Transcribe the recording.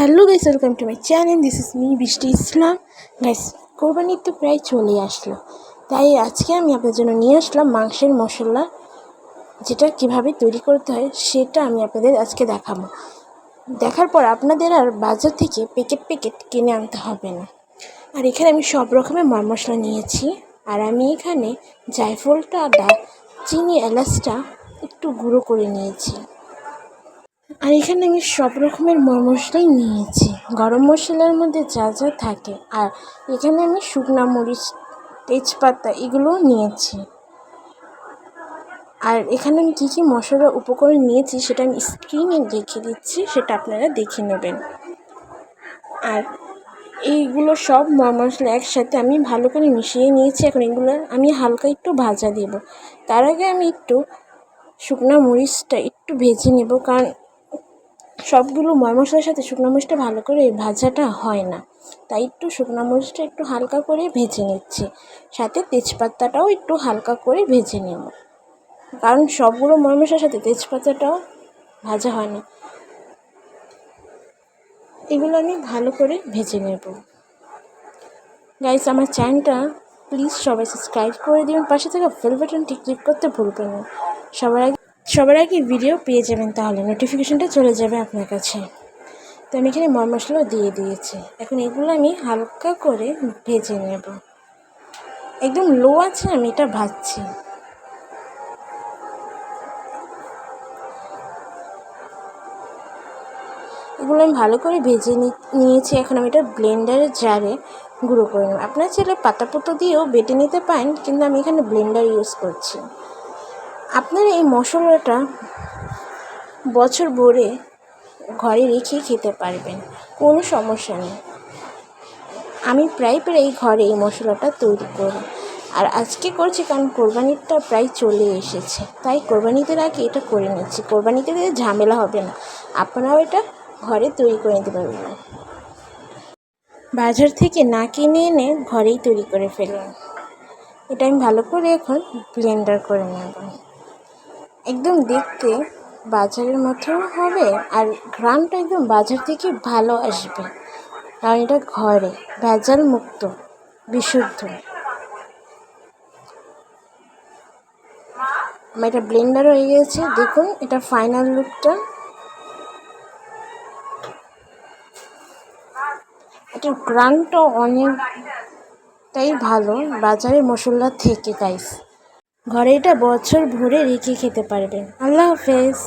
Hello guys, welcome to my channel. This is me বৃষ্টি ইসলাম। Guys, কোরবানি তো প্রায় চলে আসলো, তাই আজকে আমি আপনাদের জন্য নিয়ে আসলাম মাংসের মশলা, যেটা কিভাবে তৈরি করতে হয় সেটা আমি আপনাদের আজকে দেখাবো। দেখার পর আপনাদের আর বাজার থেকে প্যাকেট কিনে আনতে হবে না। আর এখানে আমি সব রকমের মশলা নিয়েছি। আর আমি এখানে জায়ফলটা, দারচিনি, এলাচটা একটু গুঁড়ো করে নিয়েছি। আর এখানে আমি সব রকমের মশলাই নিয়েছি, গরম মশলার মধ্যে যা যা থাকে। আর এখানে আমি শুকনা মরিচ, তেজপাতা এগুলোও নিয়েছি। আর এখানে আমি কী কী মশলা উপকরণ নিয়েছি সেটা আমি স্ক্রিনে লিখে দিচ্ছি, সেটা আপনারা দেখে নেবেন। আর এইগুলো সব মশলা একসাথে আমি ভালো করে মিশিয়ে নিয়েছি। এখন এগুলো আমি হালকা একটু ভাজা দেব। তার আগে আমি একটু শুকনা মরিচটা একটু ভেজে নেব, কারণ সবগুলো মশলার সাথে শুকনো মরিচটা ভালো করে ভাজাটা হয় না, তাই একটু শুকনো মরিচটা একটু হালকা করে ভেজে নিচ্ছি। সাথে তেজপাতাটাও একটু হালকা করে ভেজে নেব, কারণ সবগুলো মশলার সাথে তেজপাতাটাও ভাজা হয় না। এগুলো আমি ভালো করে ভেজে নেব। গাইস, আমার চ্যানেলটা প্লিজ সবাই সাবস্ক্রাইব করে দিবেন, পাশে থাকা বেল বাটনটি ক্লিক করতে ভুলবেন না। সবার আগে ভিডিও পেয়ে যাবেন, তাহলে নোটিফিকেশনটা চলে যাবে আপনার কাছে। তো আমি এখানে মশলা দিয়ে দিয়েছি। এখন এগুলো আমি হালকা করে ভেজে নেব, একদম লো আছে আমি এটা ভাজছি। এগুলো আমি ভালো করে ভেজে নিয়েছি। এখন আমি এটা ব্লেন্ডারের জারে গুঁড়ো করে নেব। আপনার চাইলে পাতাপোতো দিয়েও বেটে নিতে পারেন, কিন্তু আমি এখানে ব্লেন্ডার ইউজ করছি। আপনারা এই মশলাটা বছর ভরে ঘরে রেখে খেতে পারবেন, কোনো সমস্যা নেই। আমি প্রায় ঘরে এই মশলাটা তৈরি করি। আর আজকে করছি কারণ কোরবানিটা প্রায় চলে এসেছে, তাই কোরবানিদের আগে এটা করে নিচ্ছি। কোরবানিতে ঝামেলা হবে না, আপনারাও এটা ঘরে তৈরি করে নিতে পারবেন, বাজার থেকে না কিনে এনে ঘরেই তৈরি করে ফেলুন। এটা আমি ভালো করে এখন ব্লেন্ডার করে নেব। একদম দেখতে বাজারের মতো হবে, আর ঘ্রাণটা একদম বাজার থেকে ভালো আসবে, কারণ এটা ঘরে ভেজাল মুক্ত, বিশুদ্ধ। আমার এটা ব্লেন্ডার হয়ে গেছে, দেখুন এটা ফাইনাল লুকটা। এটার ঘ্রাণটা অনেকটাই ভালো বাজারের মশলার থেকে। গাইস, ঘরে এটা বছর ভরে রেখে খেতে পারবেন। আল্লাহ হাফেজ।